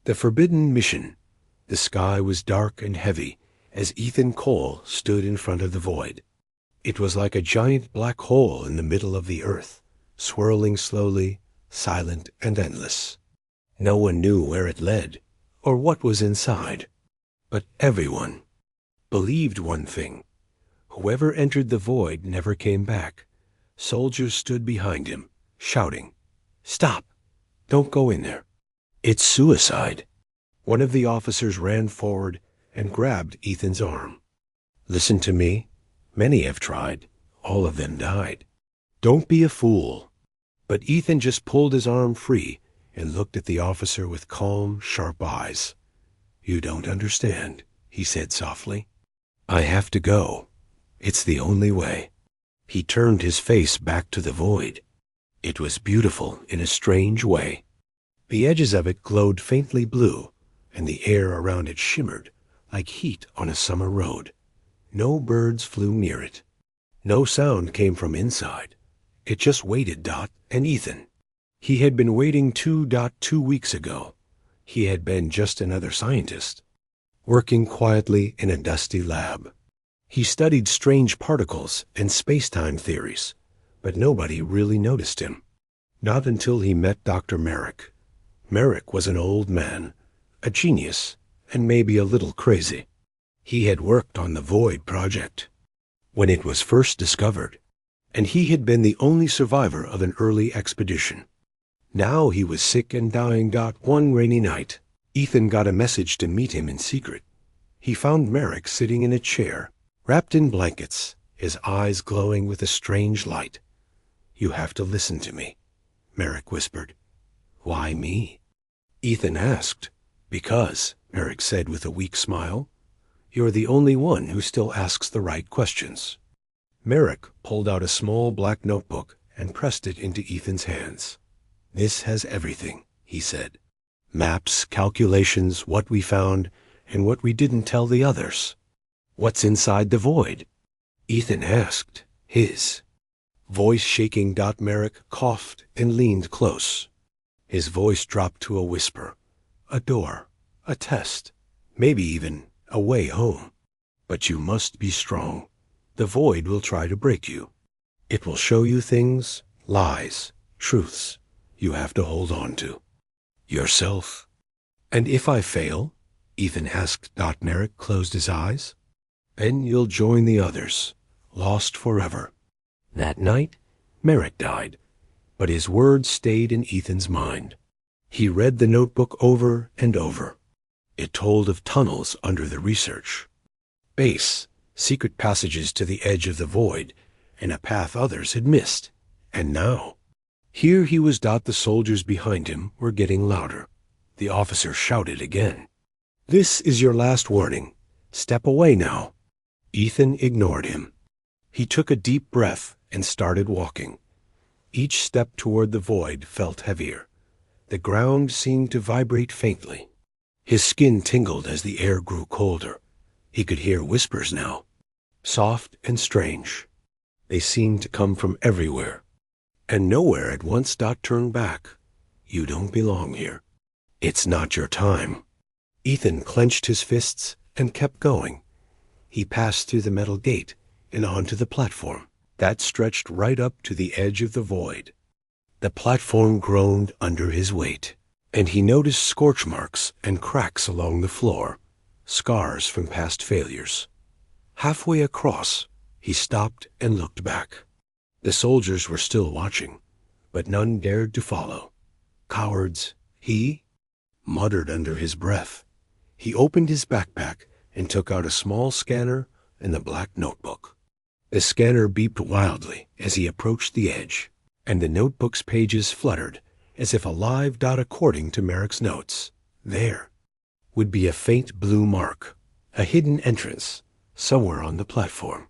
The forbidden mission. The sky was dark and heavy as Ethan Cole stood in front of the void. It was like a giant black hole in the middle of the earth, swirling slowly, silent and endless. No one knew where it led or what was inside, but everyone believed one thing. Whoever entered the void never came back. Soldiers stood behind him, shouting, "Stop! Don't go in there. It's suicide." One of the officers ran forward and grabbed Ethan's arm. "Listen to me. Many have tried. All of them died. Don't be a fool." But Ethan just pulled his arm free and looked at the officer with calm, sharp eyes. "You don't understand," he said softly. "I have to go. It's the only way." He turned his face back to the void. It was beautiful in a strange way. The edges of it glowed faintly blue, and the air around it shimmered like heat on a summer road. No birds flew near it. No sound came from inside. It just waited Dot and Ethan. He had been waiting too. 2 weeks ago. He had been just another scientist, working quietly in a dusty lab. He studied strange particles and space-time theories, but nobody really noticed him. Not until he met Dr. Merrick. Merrick was an old man, a genius, and maybe a little crazy. He had worked on the Void project when it was first discovered, and he had been the only survivor of an early expedition. Now he was sick and dying. One rainy night, Ethan got a message to meet him in secret. He found Merrick sitting in a chair, wrapped in blankets, his eyes glowing with a strange light. "You have to listen to me," Merrick whispered. "Why me?" Ethan asked. "Because," Merrick said with a weak smile, "you're the only one who still asks the right questions." Merrick pulled out a small black notebook and pressed it into Ethan's hands. "This has everything," he said. "Maps, calculations, what we found, and what we didn't tell the others." "What's inside the void?" Ethan asked. His voice shaking. Merrick coughed and leaned close. His voice dropped to a whisper. "A door, a test, maybe even a way home. But you must be strong. The void will try to break you. It will show you things, lies, truths you have to hold on to. Yourself." "And if I fail?" Ethan asked. Merrick closed his eyes. "Then you'll join the others, lost forever." That night, Merrick died, but his words stayed in Ethan's mind. He read the notebook over and over. It told of tunnels under the research base, secret passages to the edge of the void, and a path others had missed. And now, here he was. The soldiers behind him were getting louder. The officer shouted again. "This is your last warning. Step away now." Ethan ignored him. He took a deep breath and started walking. Each step toward the void felt heavier. The ground seemed to vibrate faintly. His skin tingled as the air grew colder. He could hear whispers now, soft and strange. They seemed to come from everywhere, and nowhere at once. Turned back. "You don't belong here. It's not your time." Ethan clenched his fists and kept going. He passed through the metal gate and onto the platform that stretched right up to the edge of the void. The platform groaned under his weight, and he noticed scorch marks and cracks along the floor, scars from past failures. Halfway across, he stopped and looked back. The soldiers were still watching, but none dared to follow. "Cowards," he muttered under his breath. He opened his backpack and took out a small scanner and the black notebook. The scanner beeped wildly as he approached the edge, and the notebook's pages fluttered as if alive. According to Merrick's notes, there would be a faint blue mark, a hidden entrance, somewhere on the platform.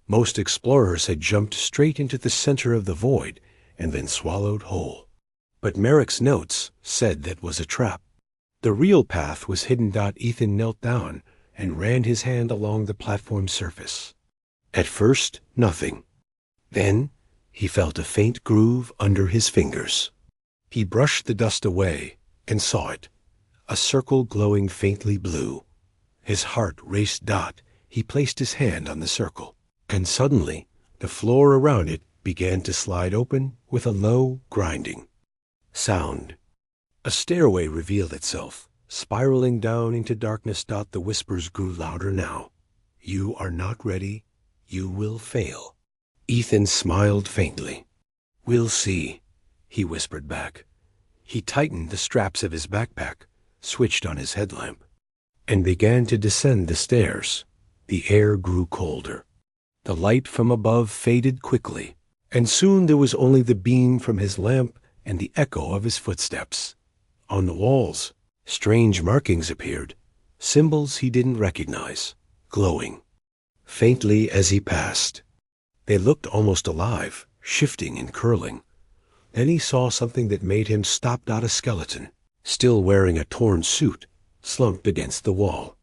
Most explorers had jumped straight into the center of the void and been swallowed whole. But Merrick's notes said that was a trap. The real path was hidden. Ethan knelt down and ran his hand along the platform surface. At first, nothing. Then he felt a faint groove under his fingers. He brushed the dust away and saw it, a circle glowing faintly blue. His heart raced. He placed his hand on the circle, and suddenly the floor around it began to slide open with a low, grinding sound. A stairway revealed itself, spiraling down into darkness. The whispers grew louder now. You are not ready. You will fail. Ethan smiled faintly. We'll see, he whispered back. He tightened the straps of his backpack, switched on his headlamp, and began to descend the stairs. The air grew colder. The light from above faded quickly, and soon there was only the beam from his lamp and the echo of his footsteps. On the walls, strange markings appeared, symbols he didn't recognize, glowing faintly as he passed. They looked almost alive, shifting and curling. Then he saw something that made him stop. A skeleton, still wearing a torn suit, slumped against the wall.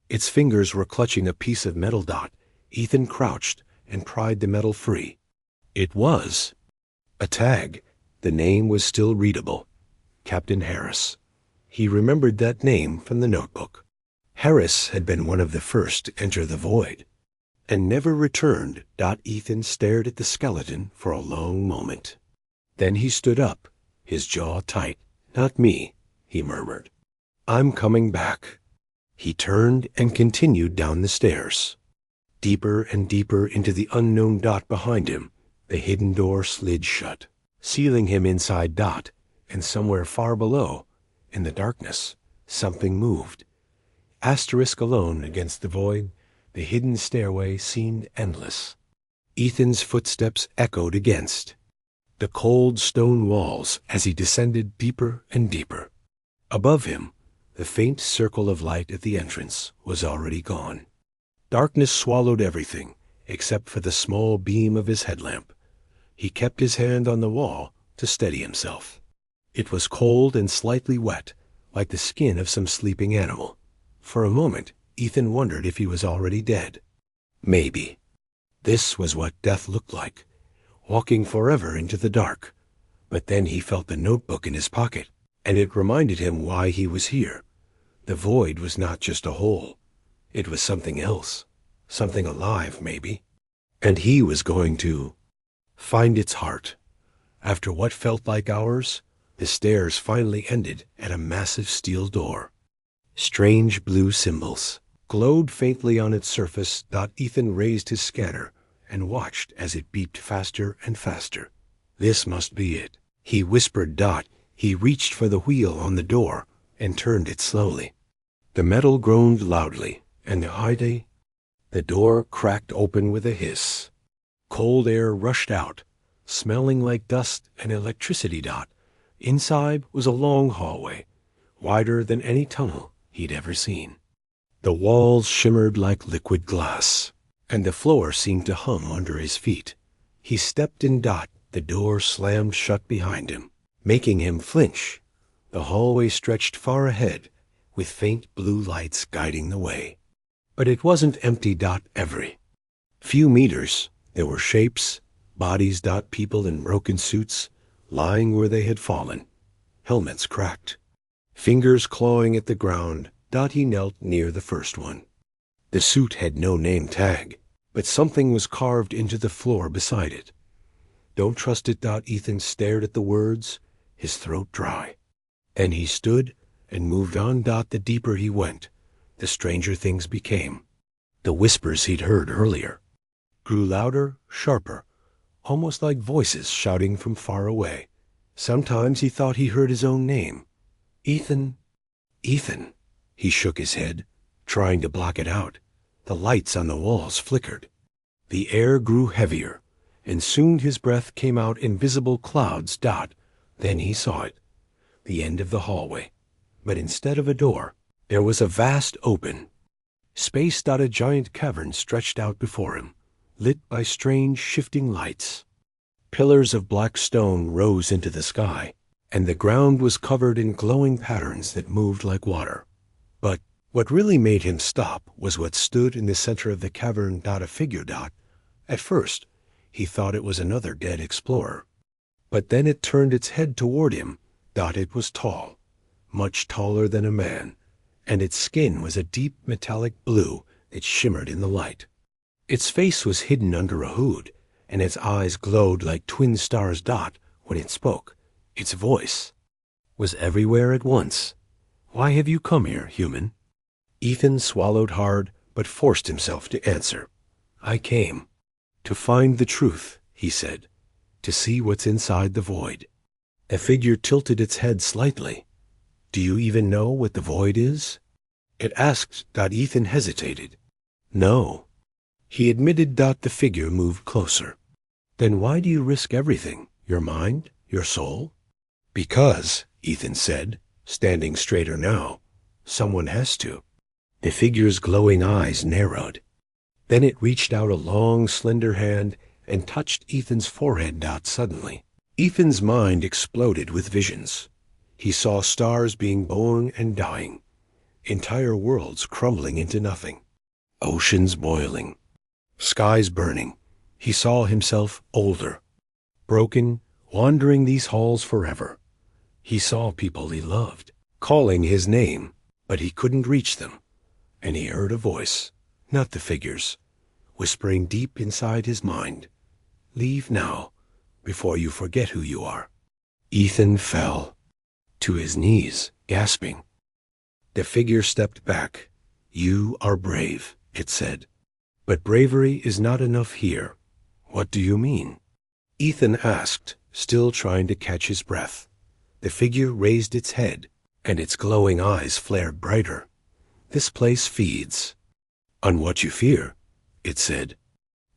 Its fingers were clutching a piece of metal. Ethan crouched and pried the metal free. It was a tag. The name was still readable. Captain Harris. He remembered that name from the notebook. Harris had been one of the first to enter the void, and never returned. Ethan stared at the skeleton for a long moment. Then he stood up, his jaw tight. Not me, he murmured. I'm coming back. He turned and continued down the stairs. Deeper and deeper into the unknown. Behind him, the hidden door slid shut, sealing him inside. And somewhere far below, in the darkness, something moved. Asterisk alone against the void, the hidden stairway seemed endless. Ethan's footsteps echoed against the cold stone walls as he descended deeper and deeper. Above him, the faint circle of light at the entrance was already gone. Darkness swallowed everything except for the small beam of his headlamp. He kept his hand on the wall to steady himself. It was cold and slightly wet, like the skin of some sleeping animal. For a moment, Ethan wondered if he was already dead. Maybe. This was what death looked like, walking forever into the dark. But then he felt the notebook in his pocket, and it reminded him why he was here. The void was not just a hole. It was something else, something alive, maybe. And he was going to find its heart. After what felt like hours, the stairs finally ended at a massive steel door. Strange blue symbols glowed faintly on its surface. Ethan raised his scanner and watched as it beeped faster and faster. This must be it, he whispered. He reached for the wheel on the door and turned it slowly. The metal groaned loudly, and the door cracked open with a hiss. Cold air rushed out, smelling like dust and electricity. Inside was a long hallway, wider than any tunnel he'd ever seen. The walls shimmered like liquid glass, and the floor seemed to hum under his feet. He stepped in. The door slammed shut behind him, making him flinch. The hallway stretched far ahead, with faint blue lights guiding the way. But it wasn't empty. Every few meters, there were shapes, bodies. People in broken suits, lying where they had fallen, helmets cracked, fingers clawing at the ground. He knelt near the first one. The suit had no name tag, but something was carved into the floor beside it. Don't trust it. Ethan stared at the words, his throat dry. And he stood and moved on. The deeper he went, the stranger things became. The whispers he'd heard earlier grew louder, sharper, almost like voices shouting from far away. Sometimes he thought he heard his own name. Ethan, Ethan. He shook his head, trying to block it out. The lights on the walls flickered. The air grew heavier, and soon his breath came out in visible clouds. Then he saw it, the end of the hallway. But instead of a door, there was a vast open space. A giant cavern stretched out before him, lit by strange shifting lights. Pillars of black stone rose into the sky, and the ground was covered in glowing patterns that moved like water. But what really made him stop was what stood in the center of the cavern. A figure. At first, he thought it was another dead explorer. But then it turned its head toward him. It was tall, much taller than a man, and its skin was a deep metallic blue that shimmered in the light. Its face was hidden under a hood, and its eyes glowed like twin stars. When it spoke, its voice was everywhere at once. "Why have you come here, human?" Ethan swallowed hard, but forced himself to answer. "I came to find the truth," he said, "to see what's inside the void." The figure tilted its head slightly. "Do you even know what the void is?" it asked. Ethan hesitated. "No," he admitted. The figure moved closer. "Then why do you risk everything? Your mind? Your soul?" "Because," Ethan said, standing straighter now, "someone has to." The figure's glowing eyes narrowed. Then it reached out a long, slender hand and touched Ethan's forehead. Suddenly, Ethan's mind exploded with visions. He saw stars being born and dying, entire worlds crumbling into nothing, oceans boiling, skies burning. He saw himself older, broken, wandering these halls forever. He saw people he loved, calling his name, but he couldn't reach them. And he heard a voice, not the figures, whispering deep inside his mind, "Leave now, before you forget who you are." Ethan fell to his knees, gasping. The figure stepped back. "You are brave," it said. "But bravery is not enough here." "What do you mean?" Ethan asked, still trying to catch his breath. The figure raised its head, and its glowing eyes flared brighter. "This place feeds on what you fear," it said.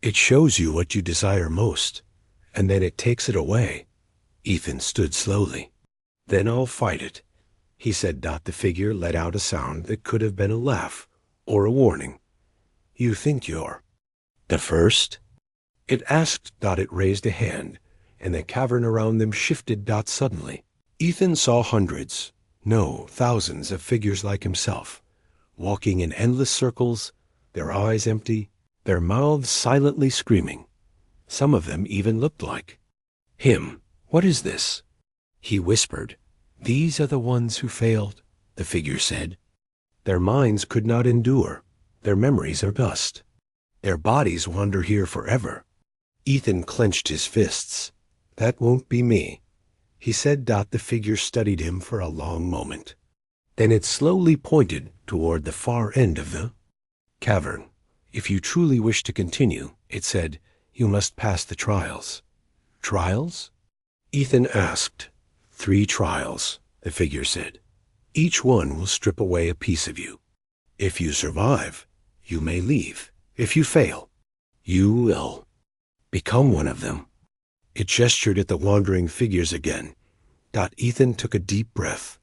"It shows you what you desire most, and then it takes it away." Ethan stood slowly. "Then I'll fight it," he said. The figure let out a sound that could have been a laugh or a warning. "You think you're the first?" it asked. It raised a hand, and the cavern around them shifted. Suddenly, Ethan saw hundreds, no, thousands of figures like himself, walking in endless circles, their eyes empty, their mouths silently screaming. Some of them even looked like him. "What is this?" he whispered. "These are the ones who failed," the figure said. "Their minds could not endure. Their memories are dust. Their bodies wander here forever." Ethan clenched his fists. "That won't be me," he said. The figure studied him for a long moment. Then it slowly pointed toward the far end of the cavern. "If you truly wish to continue," it said, "you must pass the trials." "Trials?" Ethan asked. "3 trials," the figure said. "Each one will strip away a piece of you. If you survive, you may leave. If you fail, you will become one of them." It gestured at the wandering figures again. Ethan took a deep breath.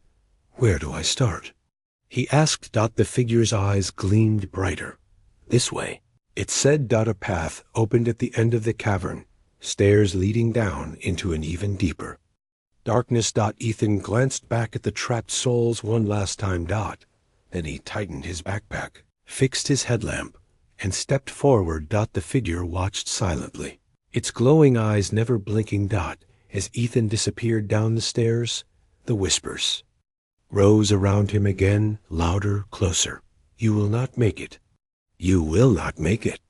"Where do I start?" he asked. The figure's eyes gleamed brighter. "This way," it said. A path opened at the end of the cavern, stairs leading down into an even deeper darkness. Ethan glanced back at the trapped souls one last time. Then he tightened his backpack, fixed his headlamp, and stepped forward. The figure watched silently, its glowing eyes never blinking. As Ethan disappeared down the stairs, the whispers rose around him again, louder, closer. "You will not make it. You will not make it."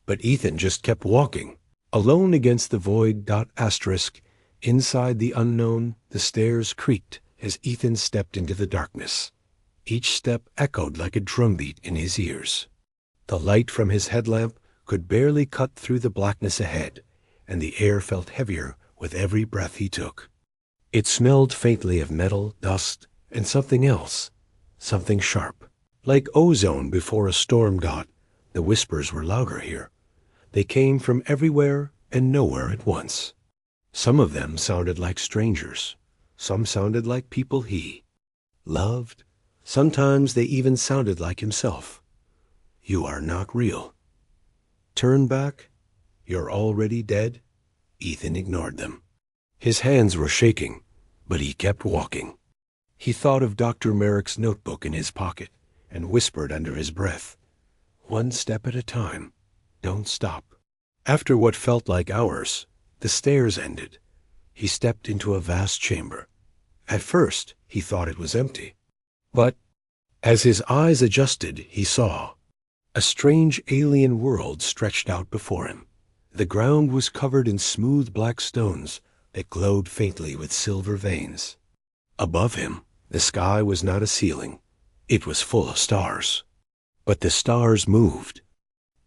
But Ethan just kept walking, alone against the void. Asterisk. Inside the unknown, the stairs creaked as Ethan stepped into the darkness. Each step echoed like a drumbeat in his ears. The light from his headlamp could barely cut through the blackness ahead, and the air felt heavier with every breath he took. It smelled faintly of metal, dust, and something else, something sharp, like ozone before a storm. The whispers were louder here. They came from everywhere and nowhere at once. Some of them sounded like strangers. Some sounded like people he loved. Sometimes they even sounded like himself. "You are not real. Turn back. You're already dead." Ethan ignored them. His hands were shaking, but he kept walking. He thought of Dr. Merrick's notebook in his pocket and whispered under his breath, "One step at a time. Don't stop." After what felt like hours, the stairs ended. He stepped into a vast chamber. At first, He thought it was empty. But as his eyes adjusted, he saw a strange alien world stretched out before him. The ground was covered in smooth black stones that glowed faintly with silver veins. Above him, the sky was not a ceiling. It was full of stars. But the stars moved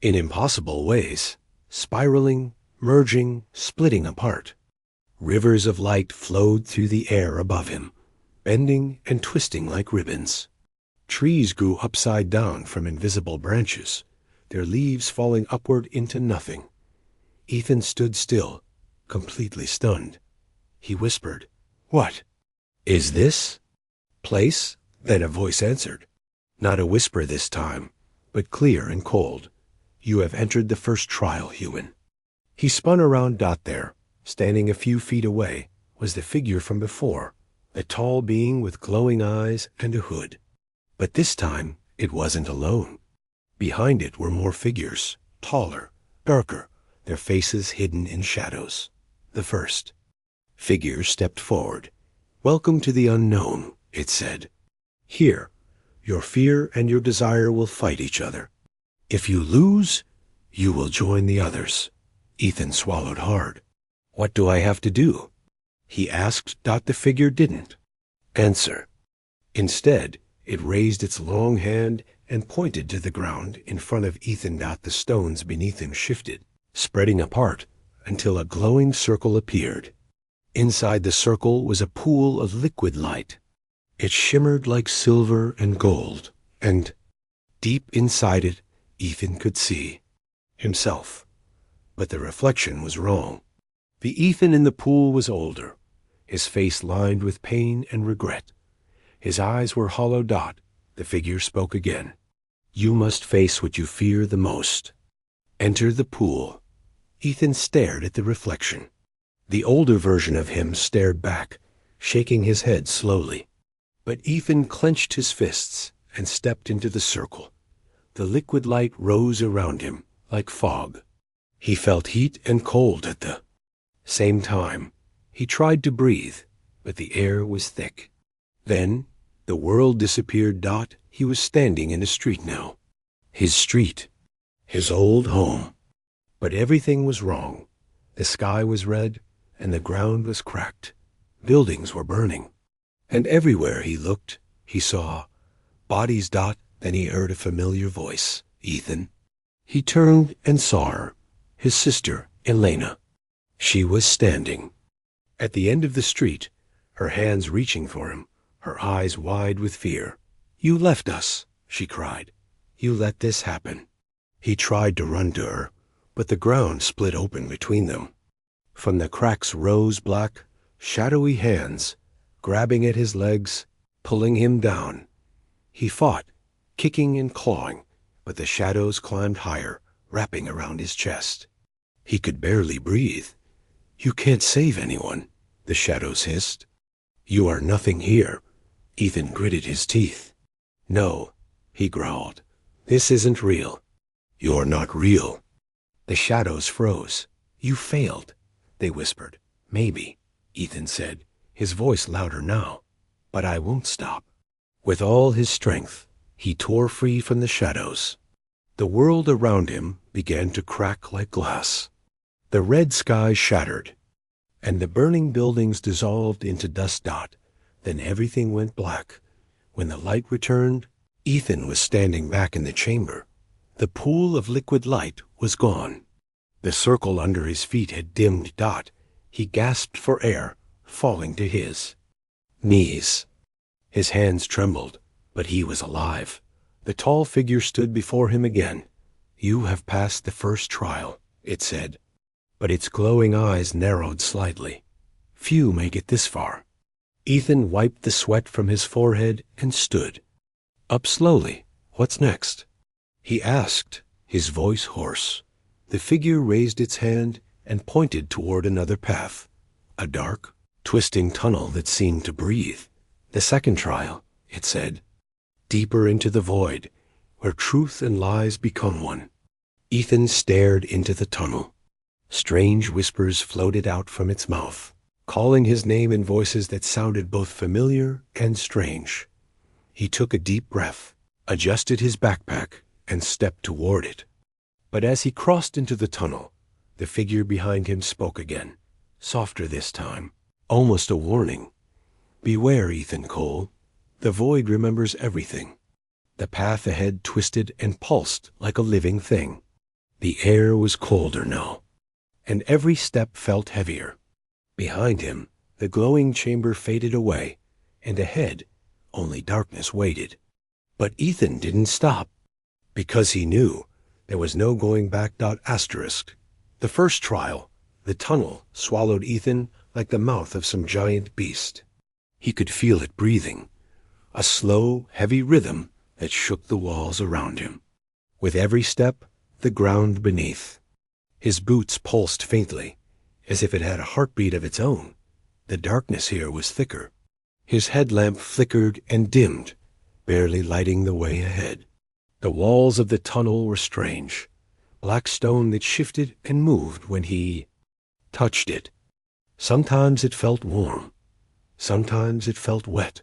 in impossible ways, spiraling, merging, splitting apart. Rivers of light flowed through the air above him, bending and twisting like ribbons. Trees grew upside down from invisible branches, their leaves falling upward into nothing. Ethan stood still, completely stunned. He whispered, "What is this place?" Then a voice answered, not a whisper this time, but clear and cold. "You have entered the first trial, human." He spun around. There, standing a few feet away, was the figure from before, a tall being with glowing eyes and a hood. But this time it wasn't alone. Behind it were more figures, taller, darker, their faces hidden in shadows. The first figure stepped forward. "Welcome to the unknown," it said. "Here, your fear and your desire will fight each other. If you lose, you will join the others." Ethan swallowed hard. "What do I have to do?" he asked. The figure didn't answer. Instead, it raised its long hand and pointed to the ground in front of Ethan. The stones beneath him shifted, spreading apart until a glowing circle appeared. Inside the circle was a pool of liquid light. It shimmered like silver and gold, and deep inside it, Ethan could see himself. But the reflection was wrong. The Ethan in the pool was older, his face lined with pain and regret. His eyes were hollow. The figure spoke again. "You must face what you fear the most. Enter the pool." Ethan stared at the reflection. The older version of him stared back, shaking his head slowly. But Ethan clenched his fists and stepped into the circle. The liquid light rose around him like fog. He felt heat and cold at the same time. He tried to breathe, but the air was thick. Then the world disappeared. He was standing in a street now. His street. His old home. But everything was wrong. The sky was red, and the ground was cracked. Buildings were burning. And everywhere he looked, he saw bodies. Then he heard a familiar voice. "Ethan." He turned and saw her, his sister, Elena. She was standing at the end of the street, her hands reaching for him, her eyes wide with fear. "You left us," she cried. "You let this happen." He tried to run to her, but the ground split open between them. From the cracks rose black, shadowy hands, grabbing at his legs, pulling him down. He fought, kicking and clawing, but the shadows climbed higher, wrapping around his chest. He could barely breathe. "You can't save anyone," the shadows hissed. "You are nothing here." Ethan gritted his teeth. "No," he growled. "This isn't real." "You're not real." The shadows froze. "You failed," they whispered. "Maybe," Ethan said, his voice louder now. "But I won't stop." With all his strength, he tore free from the shadows. The world around him began to crack like glass. The red sky shattered, and the burning buildings dissolved into dust. Then everything went black. When the light returned, Ethan was standing back in the chamber. The pool of liquid light was gone. The circle under his feet had dimmed. He gasped for air, falling to his knees. His hands trembled, but he was alive. The tall figure stood before him again. "You have passed the first trial," it said, but its glowing eyes narrowed slightly. "Few make it this far." Ethan wiped the sweat from his forehead and stood up slowly. "What's next?" he asked, his voice hoarse. The figure raised its hand and pointed toward another path, a dark, twisting tunnel that seemed to breathe. "The second trial," it said, "deeper into the void, where truth and lies become one." Ethan stared into the tunnel. Strange whispers floated out from its mouth. calling his name in voices that sounded both familiar and strange. He took a deep breath, adjusted his backpack, and stepped toward it. But as he crossed into the tunnel, the figure behind him spoke again, softer this time, almost a warning. Beware, Ethan Cole. The void remembers everything. The path ahead twisted and pulsed like a living thing. The air was colder now, and every step felt heavier. Behind him, the glowing chamber faded away, and ahead, only darkness waited. But Ethan didn't stop, because he knew there was no going back. Asterisk. The first trial, the tunnel, swallowed Ethan like the mouth of some giant beast. He could feel it breathing, a slow, heavy rhythm that shook the walls around him. With every step, the ground beneath. His boots pulsed faintly, as if it had a heartbeat of its own. The darkness here was thicker. His headlamp flickered and dimmed, barely lighting the way ahead. The walls of the tunnel were strange, black stone that shifted and moved when he touched it. Sometimes it felt warm. Sometimes it felt wet.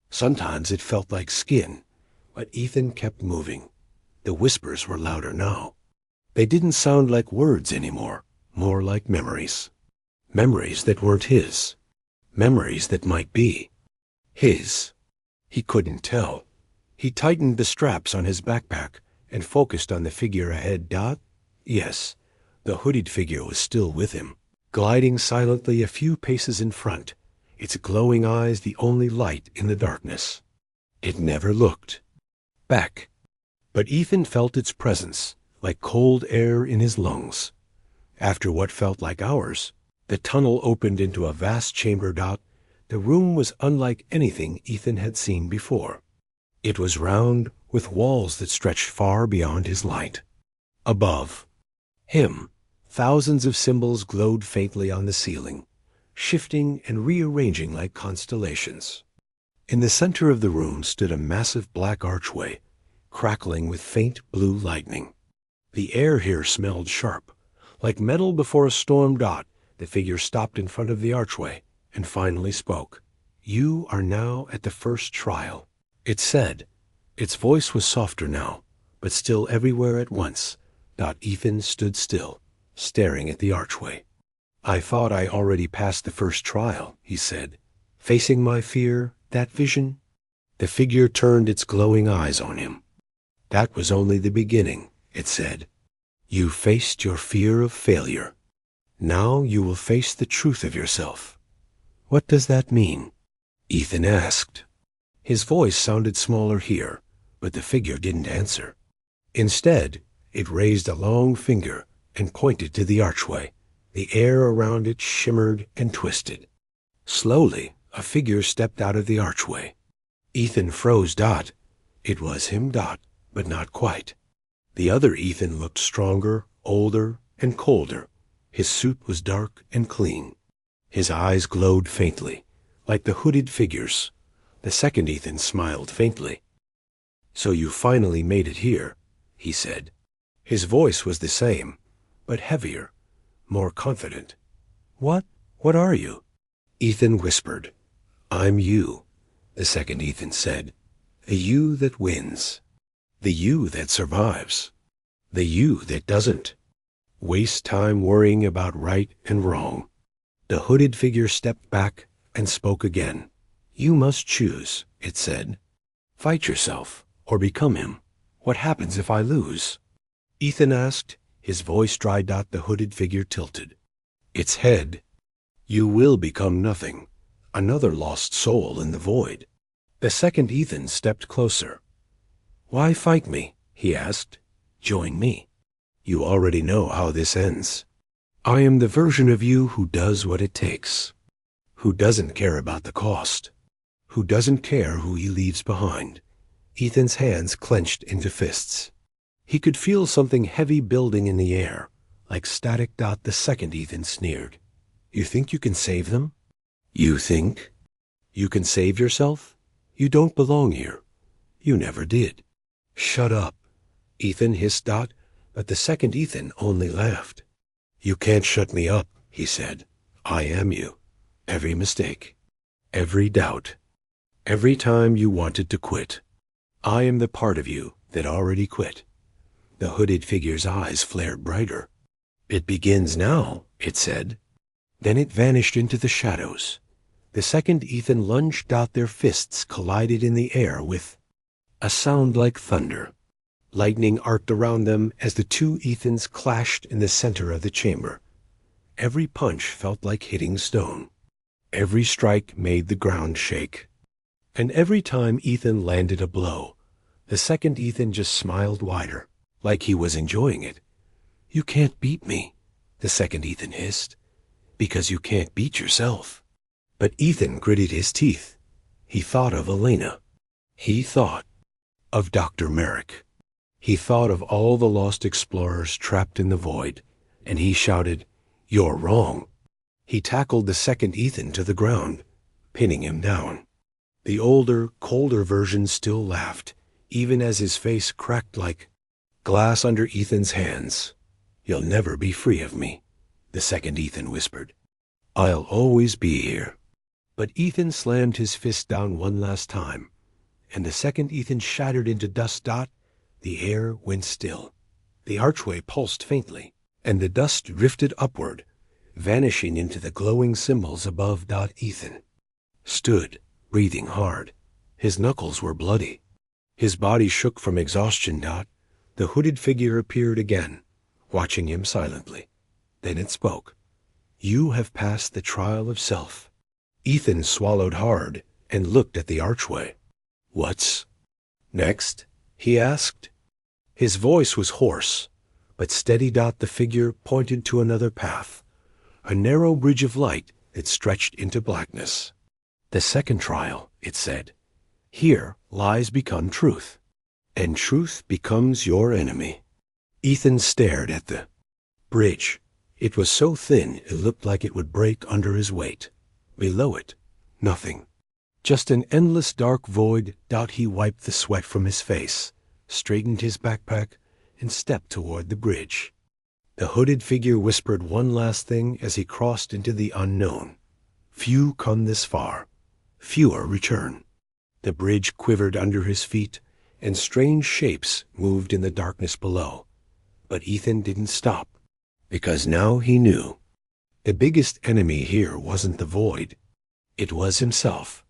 Sometimes it felt like skin. But Ethan kept moving. The whispers were louder now. They didn't sound like words anymore, more like memories. Memories that weren't his. Memories that might be his. He couldn't tell. He tightened the straps on his backpack and focused on the figure ahead. Yes, the hooded figure was still with him, gliding silently a few paces in front, its glowing eyes the only light in the darkness. It never looked back. But Ethan felt its presence, like cold air in his lungs. After what felt like hours, the tunnel opened into a vast chamber. The room was unlike anything Ethan had seen before. It was round, with walls that stretched far beyond his light. Above him, thousands of symbols glowed faintly on the ceiling, shifting and rearranging like constellations. In the center of the room stood a massive black archway, crackling with faint blue lightning. The air here smelled sharp, like metal before a storm. The figure stopped in front of the archway and finally spoke. "You are now at the first trial," it said. Its voice was softer now, but still everywhere at once. Ethan stood still, staring at the archway. "I thought I already passed the first trial," he said, facing my fear, that vision. The figure turned its glowing eyes on him. "That was only the beginning," it said. "You faced your fear of failure. Now you will face the truth of yourself." "What does that mean?" Ethan asked. His voice sounded smaller here, but the figure didn't answer. Instead, it raised a long finger and pointed to the archway. The air around it shimmered and twisted. Slowly, a figure stepped out of the archway. Ethan froze. It was him. But not quite. The other Ethan looked stronger, older, and colder. His suit was dark and clean. His eyes glowed faintly, like the hooded figure's. The second Ethan smiled faintly. "So you finally made it here," he said. His voice was the same, but heavier, more confident. What are you?" Ethan whispered. "I'm you," the second Ethan said. "The you that wins. The you that survives. The you that doesn't waste time worrying about right and wrong." The hooded figure stepped back and spoke again. "You must choose," it said. "Fight yourself or become him. What happens if I lose?" Ethan asked, his voice dried. The hooded figure tilted its head. "You will become nothing, another lost soul in the void." The second Ethan stepped closer. "Why fight me?" he asked. "Join me. You already know how this ends. I am the version of you who does what it takes, who doesn't care about the cost, who doesn't care who he leaves behind." Ethan's hands clenched into fists. He could feel something heavy building in the air, like static. The second Ethan sneered. "You think you can save them? You think you can save yourself? You don't belong here. You never did." "Shut up," Ethan hissed. But the second Ethan only laughed. "You can't shut me up," he said. "I am you, every mistake, every doubt, every time you wanted to quit. I am the part of you that already quit. The hooded figure's eyes flared brighter. It begins now, it said. Then it vanished into the shadows. The second Ethan lunged out. Their fists collided in the air with a sound like thunder. Lightning arced around them as the two Ethans clashed in the center of the chamber. Every punch felt like hitting stone. Every strike made the ground shake. And every time Ethan landed a blow, the second Ethan just smiled wider, like he was enjoying it. You can't beat me, the second Ethan hissed, because you can't beat yourself. But Ethan gritted his teeth. He thought of Elena. He thought of Dr. Merrick. He thought of all the lost explorers trapped in the void, and he shouted, "You're wrong." He tackled the second Ethan to the ground, pinning him down. The older, colder version still laughed, even as his face cracked like glass under Ethan's hands. "You'll never be free of me," the second Ethan whispered. "I'll always be here." But Ethan slammed his fist down one last time, and the second Ethan shattered into dust. The air went still. The archway pulsed faintly, and the dust drifted upward, vanishing into the glowing symbols above. Ethan stood, breathing hard. His knuckles were bloody. His body shook from exhaustion. The hooded figure appeared again, watching him silently. Then it spoke. "You have passed the trial of self." Ethan swallowed hard and looked at the archway. "What's next?" he asked. His voice was hoarse, but steady. The figure pointed to another path, a narrow bridge of light that stretched into blackness. "The second trial," it said. "Here lies become truth, and truth becomes your enemy." Ethan stared at the bridge. It was so thin it looked like it would break under his weight. Below it, nothing. Just an endless dark void. He wiped the sweat from his face, straightened his backpack, and stepped toward the bridge. The hooded figure whispered one last thing as he crossed into the unknown. "Few come this far. Fewer return." The bridge quivered under his feet, and strange shapes moved in the darkness below. But Ethan didn't stop, because now he knew. The biggest enemy here wasn't the void. It was himself.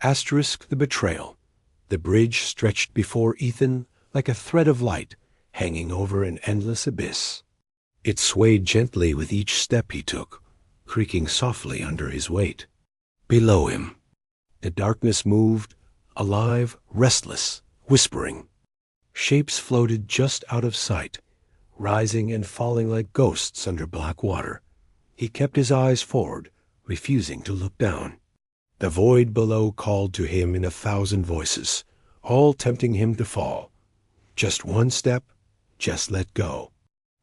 The betrayal. The bridge stretched before Ethan like a thread of light hanging over an endless abyss. It swayed gently with each step he took, creaking softly under his weight. Below him, the darkness moved, alive, restless, whispering. Shapes floated just out of sight, rising and falling like ghosts under black water. He kept his eyes forward, refusing to look down. The void below called to him in 1,000 voices, all tempting him to fall. Just one step, just let go.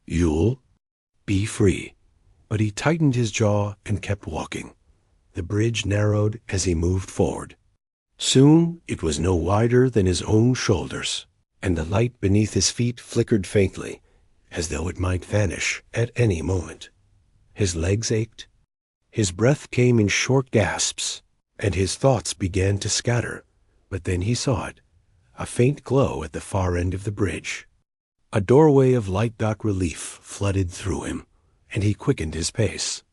You'll be free. But he tightened his jaw and kept walking. The bridge narrowed as he moved forward. Soon it was no wider than his own shoulders, and the light beneath his feet flickered faintly, as though it might vanish at any moment. His legs ached. His breath came in short gasps, and his thoughts began to scatter. But then he saw it, a faint glow at the far end of the bridge. A doorway of light. Relief flooded through him, and he quickened his pace.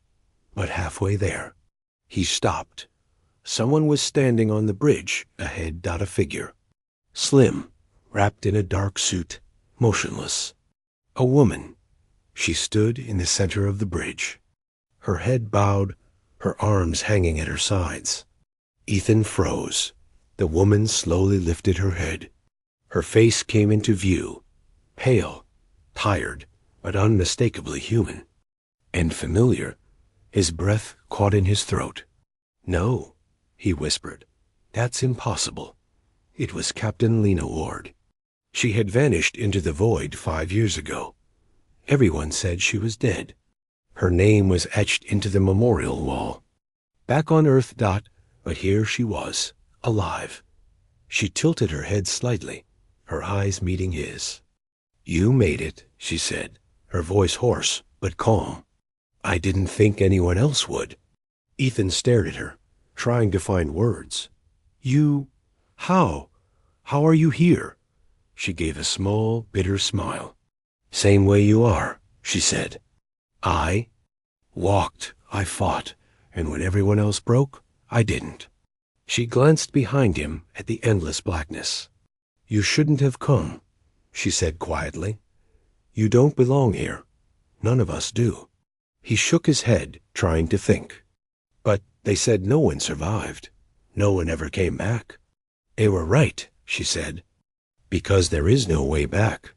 But halfway there, he stopped. Someone was standing on the bridge ahead. A figure, slim, wrapped in a dark suit, motionless. A woman. She stood in the center of the bridge, her head bowed, her arms hanging at her sides. Ethan froze. The woman slowly lifted her head. Her face came into view, pale, tired, but unmistakably human. And familiar. His breath caught in his throat. "No," he whispered. "That's impossible." It was Captain Lena Ward. She had vanished into the void 5 years ago. Everyone said she was dead. Her name was etched into the memorial wall. Back on Earth. But here she was, alive. She tilted her head slightly, her eyes meeting his. "You made it," she said, her voice hoarse but calm. "I didn't think anyone else would." Ethan stared at her, trying to find words. You... how? How are you here? She gave a small, bitter smile. Same way you are, she said. I walked, I fought, and when everyone else broke, I didn't. She glanced behind him at the endless blackness. You shouldn't have come, she said quietly. You don't belong here. None of us do. He shook his head, trying to think. But they said no one survived. No one ever came back. They were right, she said. Because there is no way back.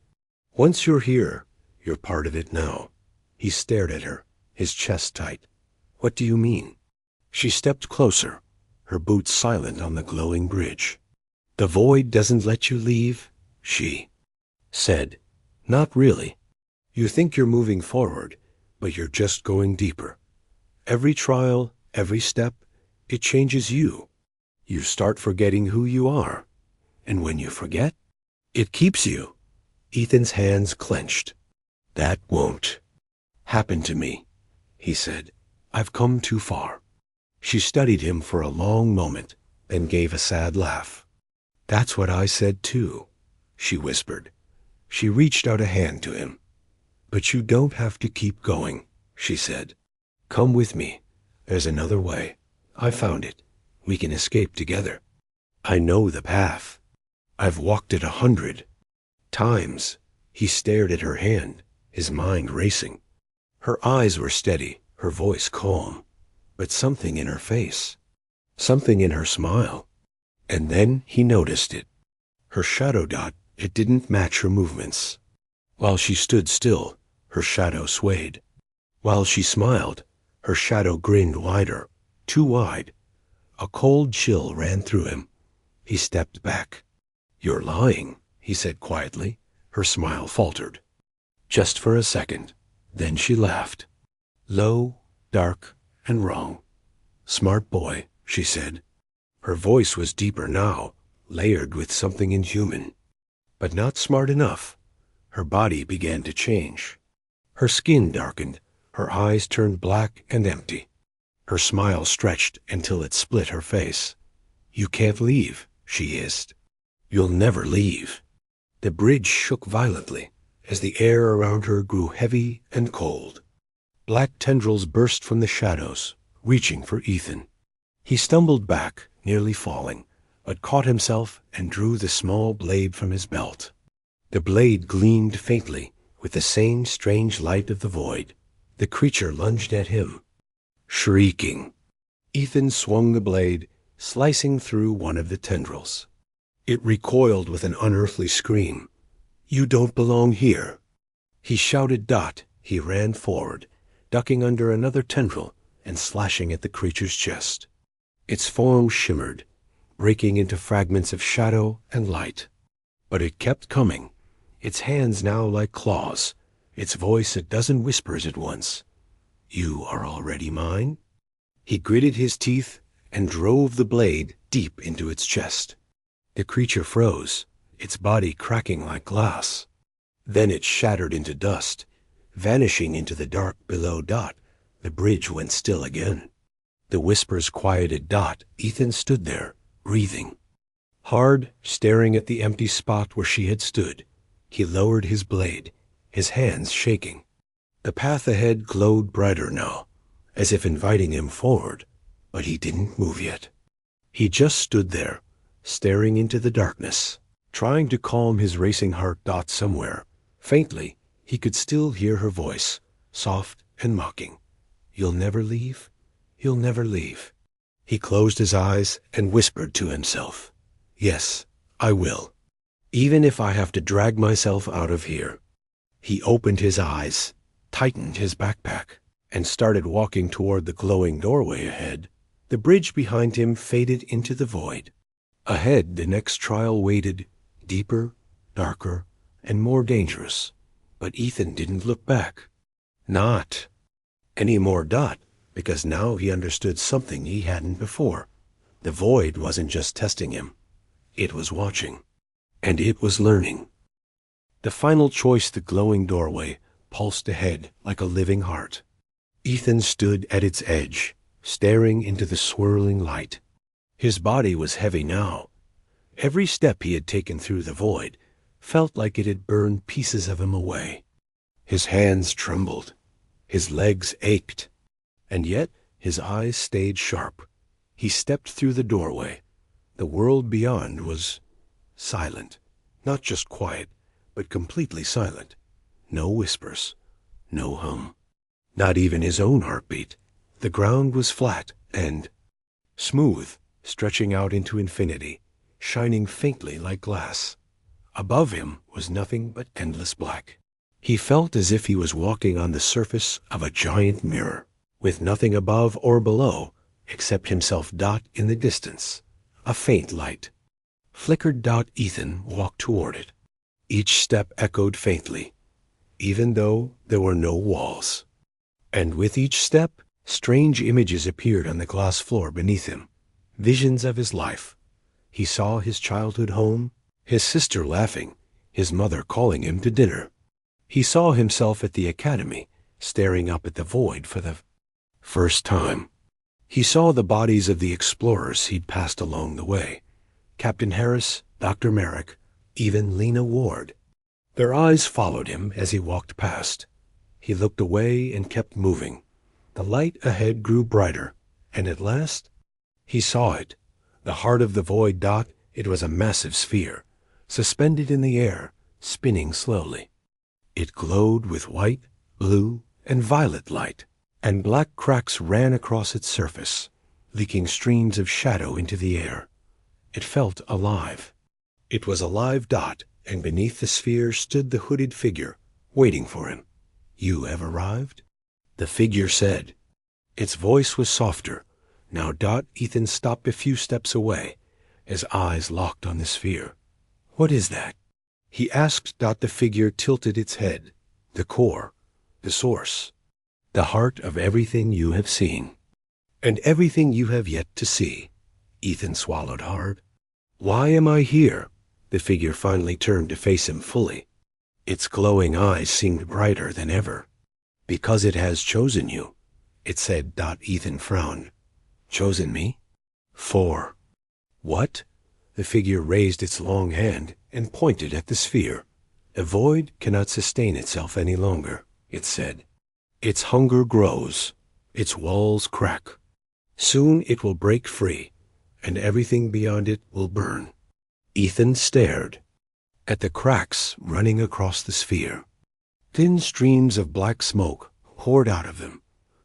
Once you're here, you're part of it now. He stared at her, his chest tight. What do you mean? She stepped closer, her boots silent on the glowing bridge. The void doesn't let you leave, she said. Not really. You think you're moving forward, but you're just going deeper. Every trial, every step, it changes you. You start forgetting who you are. And when you forget, it keeps you. Ethan's hands clenched. That won't happen to me, he said. I've come too far. She studied him for a long moment, then gave a sad laugh. That's what I said too, she whispered. She reached out a hand to him. But you don't have to keep going, she said. Come with me. There's another way. I found it. We can escape together. I know the path. I've walked it 100 times. He stared at her hand, his mind racing. Her eyes were steady, her voice calm, but something in her face, something in her smile. And then he noticed it. Her shadow dot, it didn't match her movements. While she stood still, her shadow swayed. While she smiled, her shadow grinned wider, too wide. A cold chill ran through him. He stepped back. You're lying, he said quietly. Her smile faltered. Just for a second. Then she laughed. Low, dark, and wrong. Smart boy, she said. Her voice was deeper now, layered with something inhuman. But not smart enough. Her body began to change. Her skin darkened. Her eyes turned black and empty. Her smile stretched until it split her face. You can't leave, she hissed. You'll never leave. The bridge shook violently as the air around her grew heavy and cold. Black tendrils burst from the shadows, reaching for Ethan. He stumbled back, nearly falling, but caught himself and drew the small blade from his belt. The blade gleamed faintly with the same strange light of the void. The creature lunged at him. Shrieking, Ethan swung the blade, slicing through one of the tendrils. It recoiled with an unearthly scream. You don't belong here. He shouted Dot. He ran forward, ducking under another tendril and slashing at the creature's chest. Its form shimmered, breaking into fragments of shadow and light. But it kept coming, its hands now like claws, its voice a dozen whispers at once. You are already mine? He gritted his teeth and drove the blade deep into its chest. The creature froze, its body cracking like glass. Then it shattered into dust, vanishing into the dark below Dot. The bridge went still again. The whispers quieted Dot. Ethan stood there, breathing. Hard, staring at the empty spot where she had stood, he lowered his blade, his hands shaking. The path ahead glowed brighter now, as if inviting him forward, but he didn't move yet. He just stood there, staring into the darkness, trying to calm his racing heart. Dot somewhere. Faintly, he could still hear her voice, soft and mocking. You'll never leave? You'll never leave. He closed his eyes and whispered to himself. Yes, I will. Even if I have to drag myself out of here. He opened his eyes, tightened his backpack, and started walking toward the glowing doorway ahead. The bridge behind him faded into the void. Ahead, the next trial waited, deeper, darker, and more dangerous. But Ethan didn't look back. Not any more. Dot, because now he understood something he hadn't before. The void wasn't just testing him. It was watching. And it was learning. The final choice, the glowing doorway, pulsed ahead like a living heart. Ethan stood at its edge, staring into the swirling light. His body was heavy now. Every step he had taken through the void felt like it had burned pieces of him away. His hands trembled. His legs ached. And yet his eyes stayed sharp. He stepped through the doorway. The world beyond was silent. Not just quiet, but completely silent. No whispers. No hum. Not even his own heartbeat. The ground was flat and smooth, stretching out into infinity, shining faintly like glass. Above him was nothing but endless black. He felt as if he was walking on the surface of a giant mirror, with nothing above or below except himself. In the distance, a faint light flickered. Ethan walked toward it. Each step echoed faintly, even though there were no walls. And with each step, strange images appeared on the glass floor beneath him, visions of his life. He saw his childhood home, his sister laughing, his mother calling him to dinner. He saw himself at the academy, staring up at the void for the first time. He saw the bodies of the explorers he'd passed along the way. Captain Harris, Dr. Merrick, even Lena Ward. Their eyes followed him as he walked past. He looked away and kept moving. The light ahead grew brighter, and at last he saw it. The heart of the void. It was a massive sphere, suspended in the air, spinning slowly. It glowed with white, blue, and violet light, and black cracks ran across its surface, leaking streams of shadow into the air. It felt alive. It was alive. And beneath the sphere stood the hooded figure, waiting for him. "You have arrived?" the figure said. Its voice was softer. Now. Ethan stopped a few steps away, his eyes locked on the sphere. "What is that?" he asked. The figure tilted its head. "The core, the source, the heart of everything you have seen, and everything you have yet to see." Ethan swallowed hard. "Why am I here?" The figure finally turned to face him fully. Its glowing eyes seemed brighter than ever. "Because it has chosen you," it said. Ethan frowned. "Chosen me? For what?" The figure raised its long hand and pointed at the sphere. "A void cannot sustain itself any longer," it said. "Its hunger grows. Its walls crack. Soon it will break free, and everything beyond it will burn." Ethan stared at the cracks running across the sphere. Thin streams of black smoke poured out of them,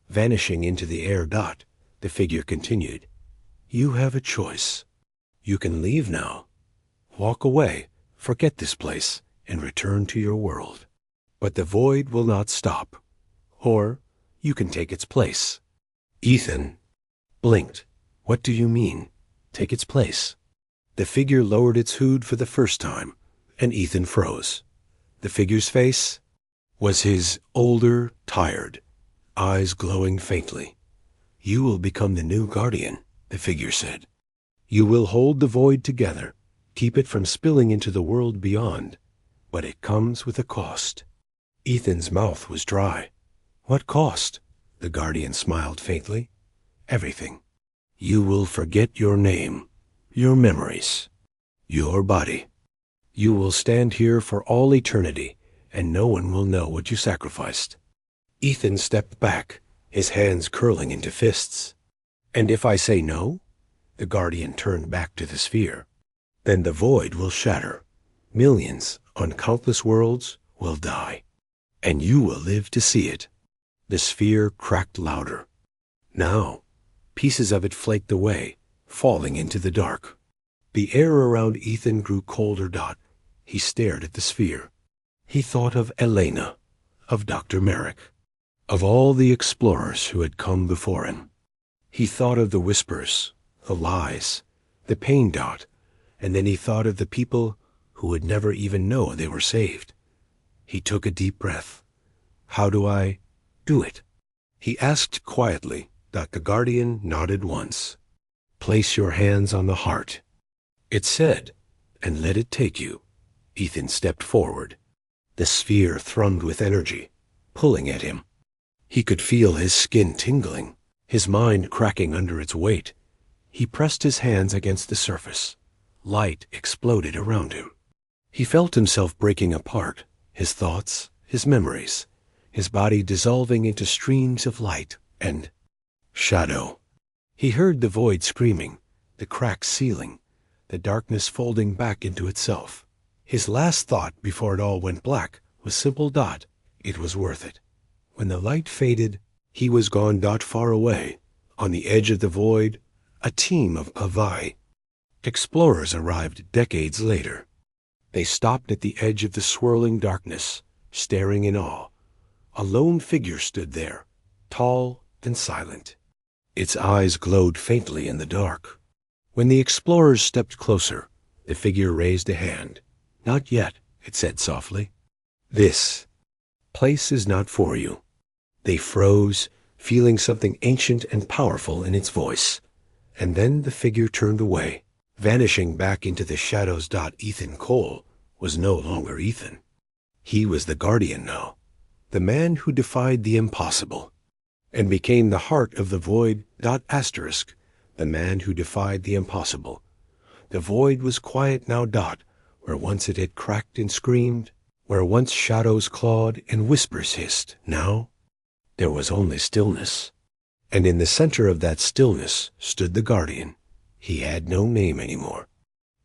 vanishing into the air. The figure continued. "You have a choice. You can leave now. Walk away, forget this place, and return to your world. But the void will not stop. Or you can take its place." Ethan blinked. "What do you mean, take its place?" The figure lowered its hood for the first time, and Ethan froze. The figure's face was his older, tired, eyes glowing faintly. "You will become the new guardian," the figure said. "You will hold the void together, keep it from spilling into the world beyond. But it comes with a cost." Ethan's mouth was dry. "What cost?" The guardian smiled faintly. "Everything. You will forget your name, your memories, your body. You will stand here for all eternity, and no one will know what you sacrificed." Ethan stepped back, his hands curling into fists. "And if I say no?" The guardian turned back to the sphere. "Then the void will shatter. Millions on countless worlds will die, and you will live to see it." The sphere cracked louder. Now, pieces of it flaked away, falling into the dark. The air around Ethan grew colder. He stared at the sphere. He thought of Elena, of Dr. Merrick, of all the explorers who had come before him. He thought of the whispers, the lies, the pain. And then he thought of the people who would never even know they were saved. He took a deep breath. "How do I do it?" he asked quietly. The guardian nodded once. "Place your hands on the heart," it said, "and let it take you." Ethan stepped forward. The sphere thrummed with energy, pulling at him. He could feel his skin tingling, his mind cracking under its weight. He pressed his hands against the surface. Light exploded around him. He felt himself breaking apart, his thoughts, his memories, his body dissolving into streams of light and shadow. He heard the void screaming, the cracks sealing, the darkness folding back into itself. His last thought before it all went black was simple. It was worth it. When the light faded, he was gone. Far away, on the edge of the void, a team of HFY explorers arrived decades later. They stopped at the edge of the swirling darkness, staring in awe. A lone figure stood there, tall and silent. Its eyes glowed faintly in the dark. When the explorers stepped closer, the figure raised a hand. "Not yet," it said softly. "This place is not for you." They froze, feeling something ancient and powerful in its voice. And then the figure turned away, vanishing back into the shadows. Ethan Cole was no longer Ethan. He was the Guardian now, the man who defied the impossible, and became the heart of the void. The man who defied the impossible. The void was quiet now. Where once it had cracked and screamed, where once shadows clawed and whispers hissed, now there was only stillness. And in the center of that stillness stood the Guardian. He had no name anymore.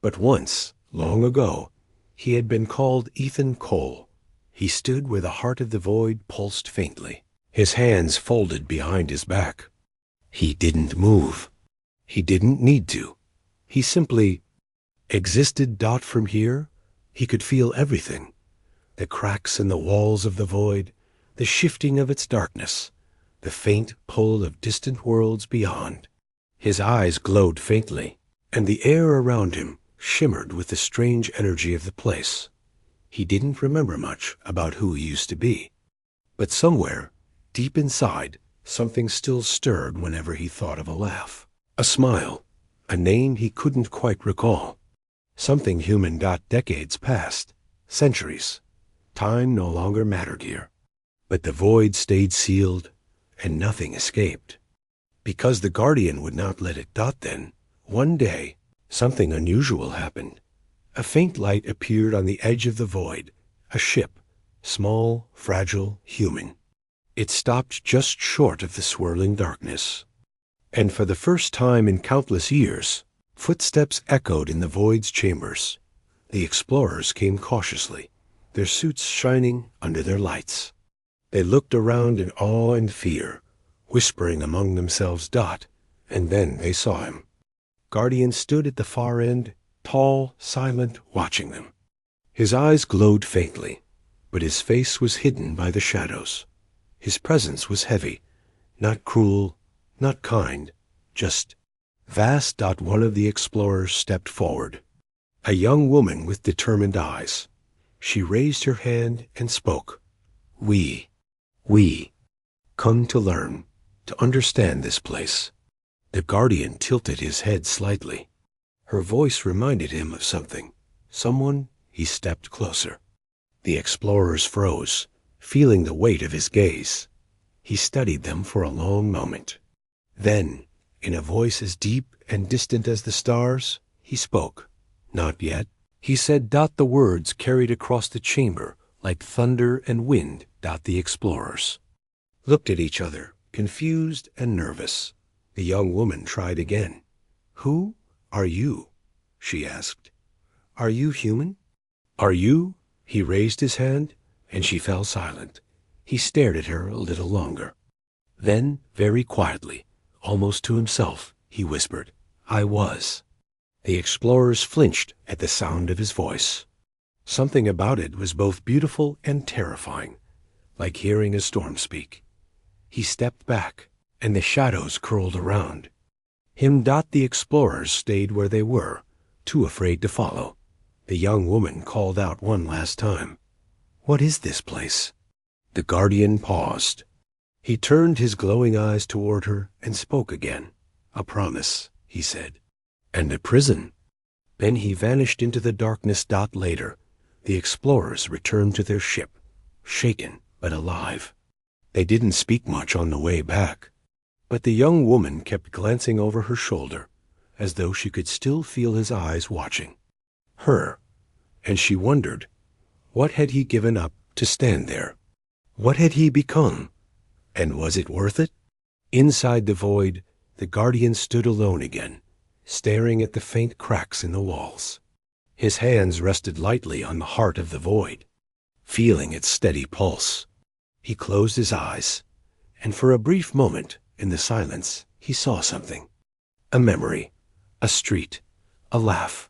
But once, long ago, he had been called Ethan Cole. He stood where the heart of the void pulsed faintly, his hands folded behind his back. He didn't move. He didn't need to. He simply existed. From here, he could feel everything. The cracks in the walls of the void, the shifting of its darkness, the faint pull of distant worlds beyond. His eyes glowed faintly, and the air around him shimmered with the strange energy of the place. He didn't remember much about who he used to be. But somewhere, deep inside, something still stirred whenever he thought of a laugh, a smile, a name he couldn't quite recall. Something human. Decades passed, centuries. Time no longer mattered here. But the void stayed sealed, and nothing escaped. Because the Guardian would not let it. Then, one day, something unusual happened. A faint light appeared on the edge of the void, a ship, small, fragile, human. It stopped just short of the swirling darkness. And for the first time in countless years, footsteps echoed in the void's chambers. The explorers came cautiously, their suits shining under their lights. They looked around in awe and fear, whispering among themselves. And then they saw him. Guardian stood at the far end, tall, silent, watching them. His eyes glowed faintly, but his face was hidden by the shadows. His presence was heavy, not cruel, not kind, just vast. One of the explorers stepped forward, a young woman with determined eyes. She raised her hand and spoke. We come to learn, to understand this place." The Guardian tilted his head slightly. Her voice reminded him of something, someone. He stepped closer. The explorers froze, feeling the weight of his gaze. He studied them for a long moment. Then, in a voice as deep and distant as the stars, he spoke. "Not yet," he said. The words carried across the chamber like thunder and wind. The explorers looked at each other, confused and nervous. The young woman tried again. "Who are you?" she asked. "Are you human? Are you?" He raised his hand, and she fell silent. He stared at her a little longer. Then, very quietly, almost to himself, he whispered, "I was." The explorers flinched at the sound of his voice. Something about it was both beautiful and terrifying, like hearing a storm speak. He stepped back, and the shadows curled around him. The explorers stayed where they were, too afraid to follow. The young woman called out one last time, "What is this place?" The Guardian paused. He turned his glowing eyes toward her and spoke again. "A promise," he said. "And a prison." Then he vanished into the darkness. Later, the explorers returned to their ship, shaken but alive. They didn't speak much on the way back. But the young woman kept glancing over her shoulder, as though she could still feel his eyes watching her, and she wondered, what had he given up to stand there? What had he become? And was it worth it? Inside the void, the guardian stood alone again, staring at the faint cracks in the walls. His hands rested lightly on the heart of the void, feeling its steady pulse. He closed his eyes, and for a brief moment, in the silence, he saw something. A memory, a street, a laugh,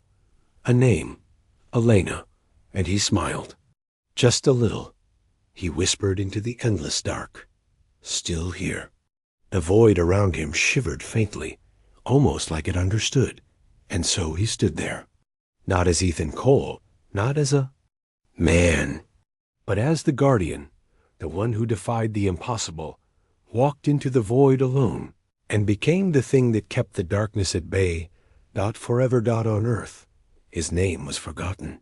a name, Elena, and he smiled. Just a little, he whispered into the endless dark. Still here. The void around him shivered faintly, almost like it understood, and so he stood there. Not as Ethan Cole, not as a man, but as the guardian, the one who defied the impossible, walked into the void alone, and became the thing that kept the darkness at bay. Forever on earth, his name was forgotten.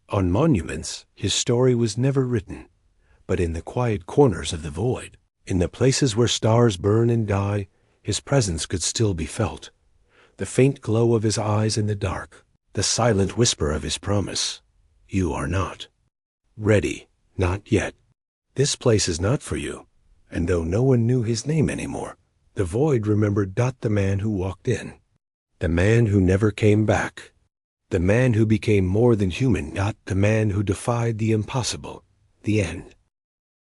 On monuments, his story was never written, but in the quiet corners of the void, in the places where stars burn and die, his presence could still be felt. The faint glow of his eyes in the dark, the silent whisper of his promise. You are not ready, not yet. This place is not for you. And though no one knew his name anymore, the void remembered the man who walked in, the man who never came back, the man who became more than human, the man who defied the impossible, the end.